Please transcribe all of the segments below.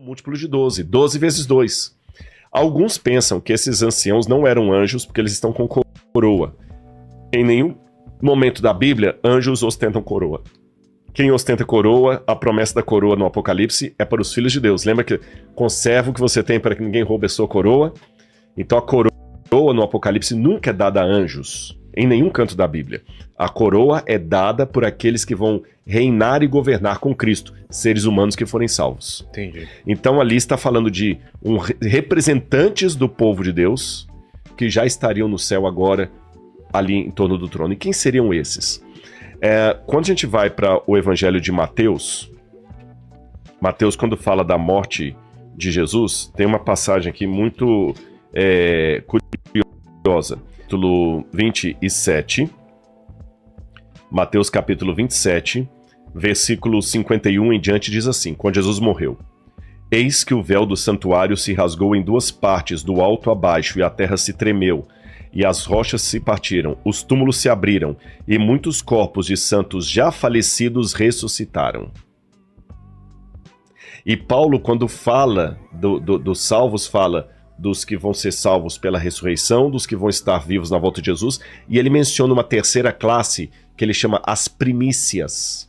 múltiplo de 12. 12 vezes 2. Alguns pensam que esses anciãos não eram anjos porque eles estão com coroa. Em nenhum momento da Bíblia, anjos ostentam coroa. Quem ostenta coroa, a promessa da coroa no Apocalipse é para os filhos de Deus. Lembra que conserva o que você tem para que ninguém roube a sua coroa? Então a coroa no Apocalipse nunca é dada a anjos, em nenhum canto da Bíblia. A coroa é dada por aqueles que vão reinar e governar com Cristo, seres humanos que forem salvos. Entendi. Então ali está falando de representantes do povo de Deus que já estariam no céu agora, ali em torno do trono. E quem seriam esses? Quando a gente vai para o Evangelho de Mateus, quando fala da morte de Jesus, tem uma passagem aqui muito curiosa. Capítulo 27, Mateus capítulo 27, versículo 51 em diante diz assim: quando Jesus morreu, eis que o véu do santuário se rasgou em duas partes, do alto a baixo, e a terra se tremeu, e as rochas se partiram, os túmulos se abriram, e muitos corpos de santos já falecidos ressuscitaram. E Paulo, quando fala dos salvos, fala dos que vão ser salvos pela ressurreição, dos que vão estar vivos na volta de Jesus, e ele menciona uma terceira classe que ele chama as primícias.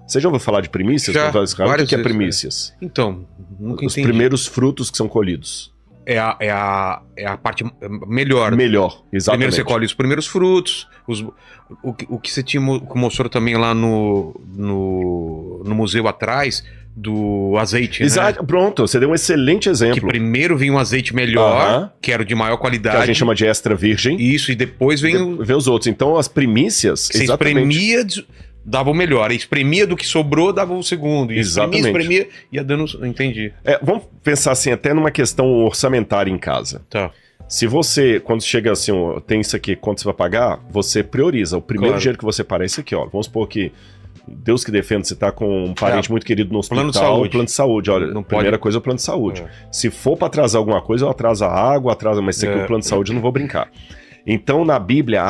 Você já ouviu falar de primícias? Já, O que é primícias? Então, nunca Os entendi. primeiros frutos que são colhidos. É a parte melhor. Melhor, exatamente. Primeiro você colhe os primeiros frutos, o que você tinha, que mostrou também lá no museu atrás, do azeite, Exato, né? Pronto, você deu um excelente exemplo. Que primeiro vinha um azeite melhor, que era o de maior qualidade. Que a gente chama de extra virgem. Isso, e depois vem os outros. Então as primícias, você espremia, dava o melhor. E espremia do que sobrou, dava o segundo. E espremia, ia dando... Entendi. Vamos pensar assim, até numa questão orçamentária em casa. Tá. Se você, quando chega assim, tem isso aqui, quanto você vai pagar, você prioriza. O primeiro dinheiro que você parar é esse aqui, ó. Vamos supor que Deus que defenda, você tá com um parente muito querido no hospital, plano de saúde. Olha, não primeira coisa é o plano de saúde. Se for para atrasar alguma coisa, eu atraso a água, mas isso aqui é o plano de saúde, eu não vou brincar. Então, na Bíblia,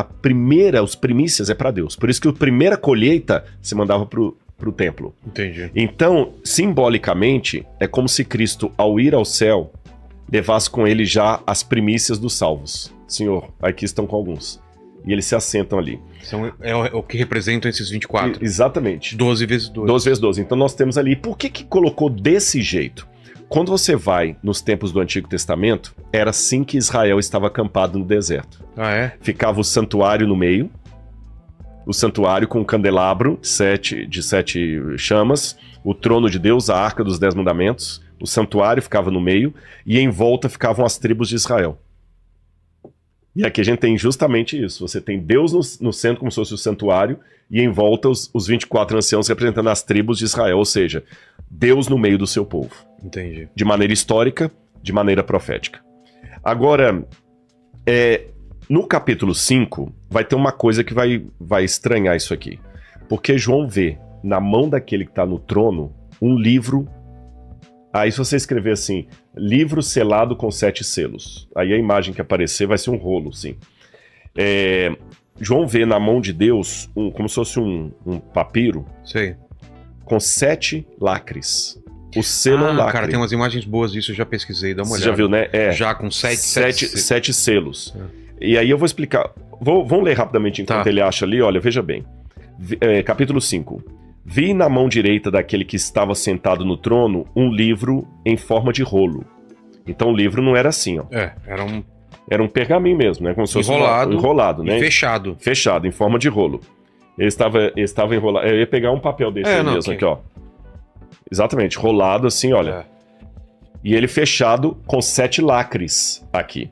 os primícias é para Deus. Por isso que a primeira colheita se mandava pro templo. Entendi. Então, simbolicamente, é como se Cristo, ao ir ao céu, levasse com ele já as primícias dos salvos. Senhor, aqui estão com alguns. E eles se assentam ali. É o que representam esses 24. Exatamente. 12 vezes 12. 12 vezes 12. Então nós temos ali. Por que colocou desse jeito? Quando você vai nos tempos do Antigo Testamento, era assim que Israel estava acampado no deserto. Ah, é? Ficava o santuário no meio, o santuário com um candelabro de sete chamas, o trono de Deus, a arca dos 10 mandamentos, o santuário ficava no meio, e em volta ficavam as tribos de Israel. E aqui a gente tem justamente isso. Você tem Deus no centro, como se fosse o santuário, e em volta os 24 anciãos representando as tribos de Israel, ou seja, Deus no meio do seu povo. Entendi. De maneira histórica, de maneira profética. Agora, no capítulo 5, vai ter uma coisa que vai estranhar isso aqui. Porque João vê na mão daquele que está no trono um livro. Aí se você escrever assim, livro selado com 7 selos, aí a imagem que aparecer vai ser um rolo, sim. João vê na mão de Deus, como se fosse um papiro, sei, com 7 lacres. O selo é um lacre. Cara, tem umas imagens boas disso, eu já pesquisei, dá uma olhada. Você já viu, né? Já com 7 selos. E aí eu vou explicar, vamos ler rapidamente enquanto ele acha ali, olha, veja bem. Capítulo 5. Vi na mão direita daquele que estava sentado no trono um livro em forma de rolo. Então o livro não era assim, ó. Era um pergaminho mesmo, né? Como se fosse enrolado, né? E fechado. Fechado, em forma de rolo. Ele estava enrolado. Eu ia pegar um papel desse mesmo aqui, ó. Exatamente, rolado assim, olha. E ele fechado com 7 lacres aqui.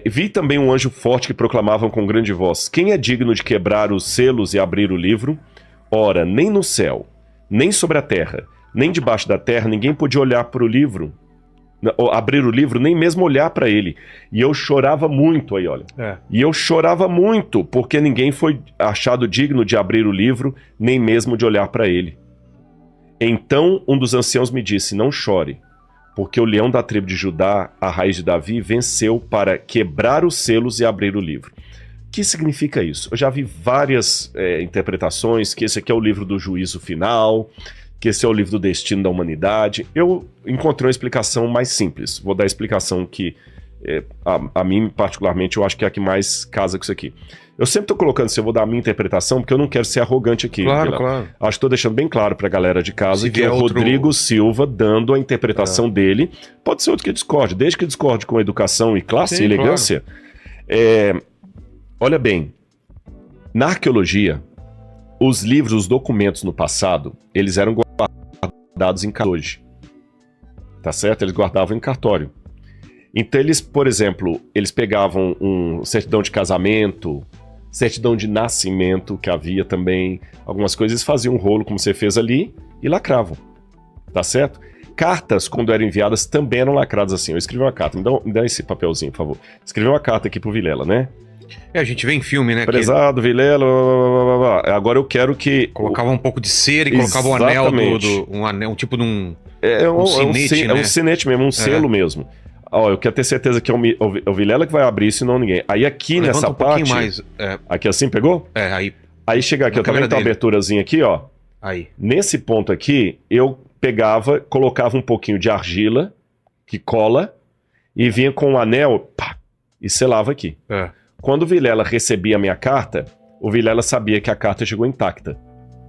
Vi também um anjo forte que proclamava com grande voz: quem é digno de quebrar os selos e abrir o livro? Ora, nem no céu, nem sobre a terra, nem debaixo da terra, ninguém podia olhar para o livro, abrir o livro, nem mesmo olhar para ele. E eu chorava muito, aí olha. E eu chorava muito, porque ninguém foi achado digno de abrir o livro, nem mesmo de olhar para ele. Então um dos anciãos me disse: não chore, porque o leão da tribo de Judá, a raiz de Davi, venceu para quebrar os selos e abrir o livro. O que significa isso? Eu já vi várias interpretações, que esse aqui é o livro do juízo final, que esse é o livro do destino da humanidade. Eu encontrei uma explicação mais simples. Vou dar a explicação que, a mim, particularmente, eu acho que é a que mais casa com isso aqui. Eu sempre estou colocando, se eu vou dar a minha interpretação, porque eu não quero ser arrogante aqui. Claro, claro. Acho que estou deixando bem claro para a galera de casa Se que é o vier Rodrigo Silva dando a interpretação dele. Pode ser outro que discorde, desde que discorde com educação e classe Sim, e elegância. Olha bem, na arqueologia, os livros, os documentos no passado, eles eram guardados em cartório hoje. Tá certo? Eles guardavam em cartório. Então eles, por exemplo, eles pegavam um certidão de casamento, certidão de nascimento, que havia também, algumas coisas, faziam um rolo como você fez ali e lacravam. Tá certo? Cartas, quando eram enviadas, também eram lacradas assim. Eu escrevi uma carta, me dá esse papelzinho, por favor. Escrevi uma carta aqui pro Vilela, né? A gente vê em filme, né? Prezado, Vilela, agora eu quero que... Colocava um pouco de cera e colocava o anel um anel, um tipo de um... um sinete, né? É um sinete mesmo, um selo mesmo. Ó, eu quero ter certeza que é o Vilela que vai abrir, senão ninguém. Aí aqui nessa parte... Mais, aqui assim, pegou? Aí chega aqui, eu também tenho uma aberturazinha aqui, ó. Aí. Nesse ponto aqui, eu pegava, colocava um pouquinho de argila, que cola, e vinha com um anel, pá, e selava aqui. Quando o Vilela recebia a minha carta, o Vilela sabia que a carta chegou intacta.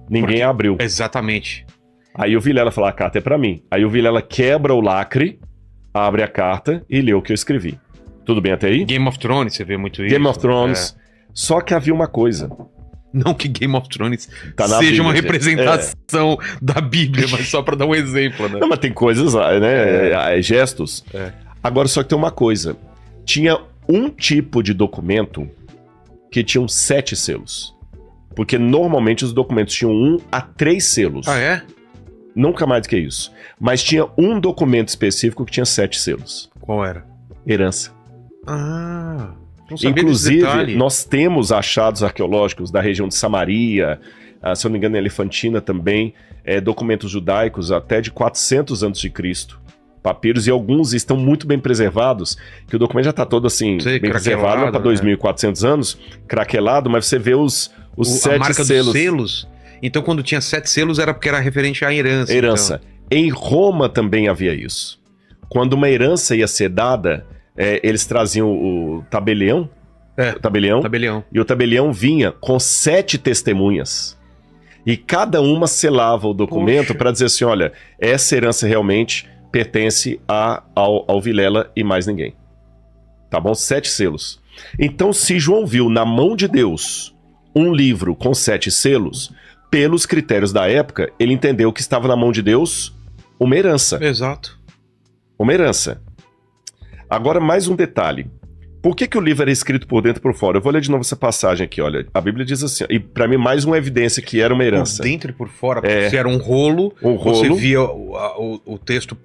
Ninguém abriu. Exatamente. Aí o Vilela fala, a carta é pra mim. Aí o Vilela quebra o lacre, abre a carta e lê o que eu escrevi. Tudo bem até aí? Game of Thrones, você vê muito isso. Game of Thrones. Só que havia uma coisa. Não que Game of Thrones tá seja Bíblia, uma representação da Bíblia, mas só pra dar um exemplo, né? Não, mas tem coisas, né? Gestos. Agora, só que tem uma coisa. Tinha um tipo de documento que tinham 7 selos. Porque normalmente os documentos tinham 1 a 3 selos. Ah, é? Nunca mais do que isso. Mas tinha um documento específico que tinha 7 selos. Qual era? Herança. Ah, não sabia. Inclusive, nós temos achados arqueológicos da região de Samaria, se eu não me engano, em Elefantina também, documentos judaicos até de 400 a.C., papiros, e alguns estão muito bem preservados, que o documento já está todo assim, bem preservado, não para 2.400 anos, craquelado, mas você vê os 7 a marca selos. Dos selos. Então, quando tinha 7 selos, era porque era referente à herança. Herança. Então. Em Roma também havia isso. Quando uma herança ia ser dada, eles traziam o tabelião, tabelião, e o tabelião vinha com 7 testemunhas. E cada uma selava o documento para dizer assim, olha, essa herança realmente pertence ao Vilela e mais ninguém. Tá bom? 7 selos. Então, se João viu na mão de Deus um livro com 7 selos, pelos critérios da época, ele entendeu que estava na mão de Deus uma herança. Exato. Uma herança. Agora, mais um detalhe. Por que o livro era escrito por dentro e por fora? Eu vou ler de novo essa passagem aqui, olha. A Bíblia diz assim, e para mim mais uma evidência que era uma herança. Por dentro e por fora, se era um rolo, você via o texto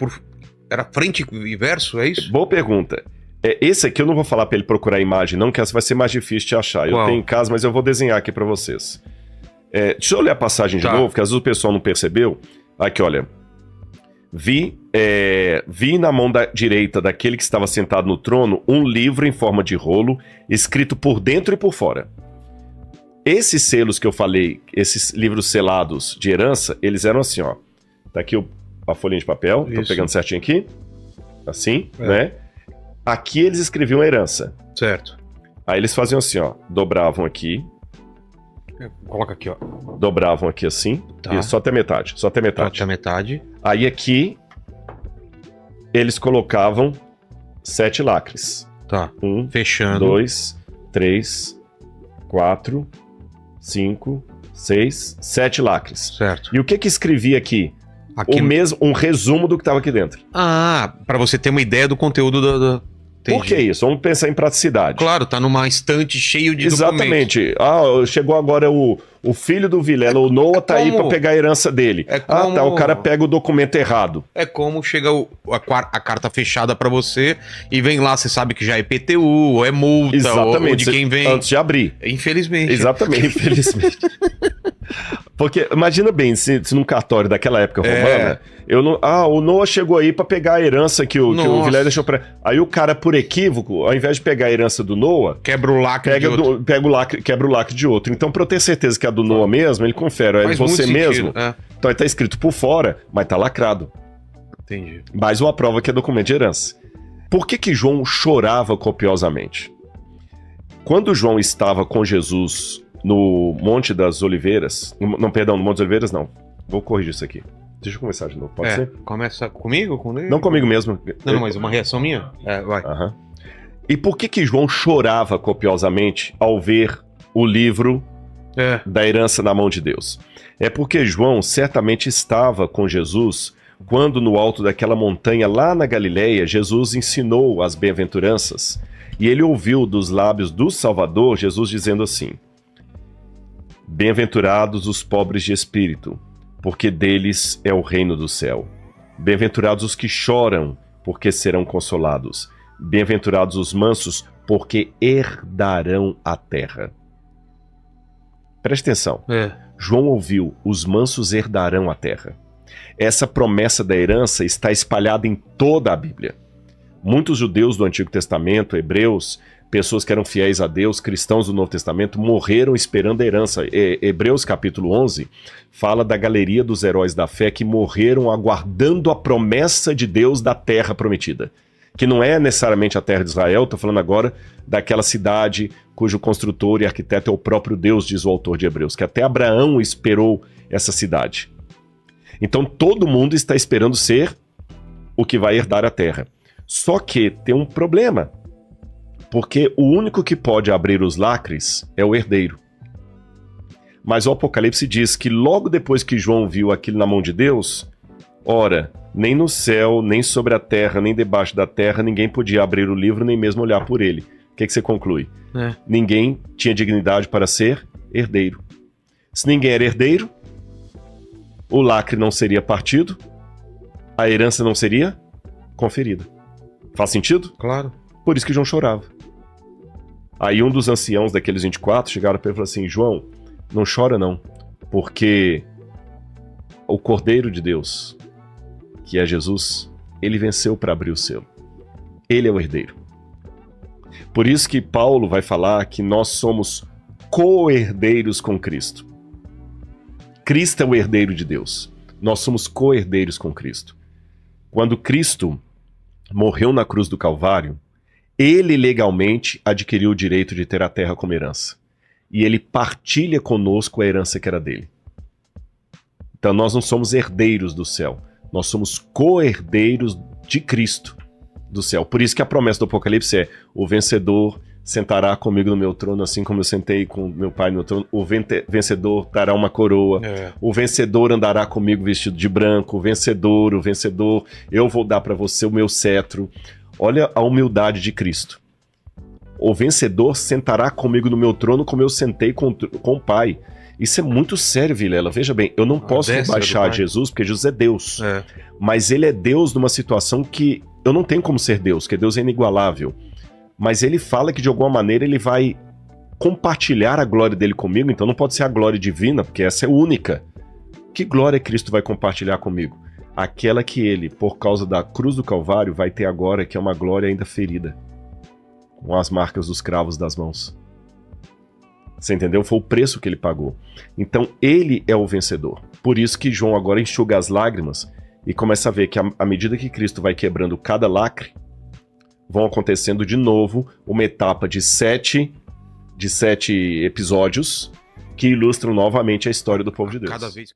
era frente e verso, é isso? Boa pergunta. Esse aqui eu não vou falar para ele procurar a imagem não, que essa vai ser mais difícil de achar. Qual? Eu tenho em casa, mas eu vou desenhar aqui para vocês. Deixa eu ler a passagem de novo, que às vezes o pessoal não percebeu. Aqui, olha. Vi na mão da direita daquele que estava sentado no trono um livro em forma de rolo, escrito por dentro e por fora. Esses selos que eu falei, esses livros selados de herança, eles eram assim, ó. Tá aqui a folhinha de papel, tô pegando certinho aqui. Assim, né? Aqui eles escreviam herança. Certo. Aí eles faziam assim, ó. Dobravam aqui. Coloca aqui, ó. Dobravam aqui assim. Tá. E só até metade. Só até metade. Até metade. Aí aqui eles colocavam 7 lacres. Tá. 1, fechando. 2, 3, 4, 5, 6, 7 lacres. Certo. E o que escrevia aqui? Um resumo do que estava aqui dentro. Ah, para você ter uma ideia do conteúdo do... Por que isso? Vamos pensar em praticidade. Claro, tá numa estante cheio de Exatamente. Chegou agora o filho do Vilela, o Noah tá aí pra pegar a herança dele. O cara pega o documento errado. É como chega a carta fechada pra você e vem lá, você sabe que já é IPTU, ou é multa, ou de quem vem. Antes de abrir. Infelizmente. Exatamente, infelizmente. Porque, imagina bem, se num cartório daquela época romana, o Noah chegou aí pra pegar a herança que o Vilela deixou pra... Aí o cara, por equívoco, ao invés de pegar a herança do Noah... Quebra o lacre de outro. Quebra o lacre de outro. Então, pra eu ter certeza que é a do Noah mesmo, ele confere. É você mesmo? Então, aí tá escrito por fora, mas tá lacrado. Entendi. Mais uma prova que é documento de herança. Por que João chorava copiosamente? Quando João estava com Jesus no Monte das Oliveiras... Não, perdão, no Monte das Oliveiras não. Vou corrigir isso aqui. Deixa eu começar de novo, pode ser? Começa comigo? Não comigo mesmo. Não, mas uma reação minha? Vai. E por que João chorava copiosamente ao ver o livro da herança na mão de Deus? É porque João certamente estava com Jesus quando no alto daquela montanha lá na Galileia, Jesus ensinou as bem-aventuranças e ele ouviu dos lábios do Salvador Jesus dizendo assim: bem-aventurados os pobres de espírito, porque deles é o reino do céu. Bem-aventurados os que choram, porque serão consolados. Bem-aventurados os mansos, porque herdarão a terra. Preste atenção. João ouviu, os mansos herdarão a terra. Essa promessa da herança está espalhada em toda a Bíblia. Muitos judeus do Antigo Testamento, hebreus, pessoas que eram fiéis a Deus, cristãos do Novo Testamento, morreram esperando a herança. Hebreus capítulo 11 fala da galeria dos heróis da fé que morreram aguardando a promessa de Deus da terra prometida. Que não é necessariamente a terra de Israel, estou falando agora daquela cidade cujo construtor e arquiteto é o próprio Deus, diz o autor de Hebreus, que até Abraão esperou essa cidade. Então todo mundo está esperando ser o que vai herdar a terra. Só que tem um problema, porque o único que pode abrir os lacres é o herdeiro. Mas o Apocalipse diz que logo depois que João viu aquilo na mão de Deus, ora, nem no céu, nem sobre a terra, nem debaixo da terra, ninguém podia abrir o livro, nem mesmo olhar por ele. O que você conclui? Ninguém tinha dignidade para ser herdeiro. Se ninguém era herdeiro, o lacre não seria partido, a herança não seria conferida. Faz sentido? Claro. Por isso que João chorava. Aí um dos anciãos daqueles 24 chegaram para ele e falaram assim: João, não chora não, porque o Cordeiro de Deus, que é Jesus, ele venceu para abrir o selo. Ele é o herdeiro. Por isso que Paulo vai falar que nós somos co-herdeiros com Cristo. Cristo é o herdeiro de Deus. Nós somos co-herdeiros com Cristo. Quando Cristo morreu na cruz do Calvário, ele legalmente adquiriu o direito de ter a terra como herança. E ele partilha conosco a herança que era dele. Então nós não somos herdeiros do céu. Nós somos co-herdeiros de Cristo do céu. Por isso que a promessa do Apocalipse é: o vencedor sentará comigo no meu trono, assim como eu sentei com meu pai no meu trono. O vencedor dará uma coroa. O vencedor andará comigo vestido de branco. O vencedor, eu vou dar para você o meu cetro. Olha a humildade de Cristo. O vencedor sentará comigo no meu trono como eu sentei com o Pai. Isso é muito sério, Vilela. Veja bem, eu não posso rebaixar Jesus, porque Jesus é Deus. Mas ele é Deus numa situação que eu não tenho como ser Deus, porque Deus é inigualável. Mas ele fala que de alguma maneira ele vai compartilhar a glória dele comigo, então não pode ser a glória divina, porque essa é única. Que glória Cristo vai compartilhar comigo? Aquela que ele, por causa da cruz do Calvário, vai ter agora, que é uma glória ainda ferida, com as marcas dos cravos das mãos. Você entendeu? Foi o preço que ele pagou. Então ele é o vencedor. Por isso que João agora enxuga as lágrimas e começa a ver que à medida que Cristo vai quebrando cada lacre, vão acontecendo de novo uma etapa de sete episódios que ilustram novamente a história do povo de Deus. Cada vez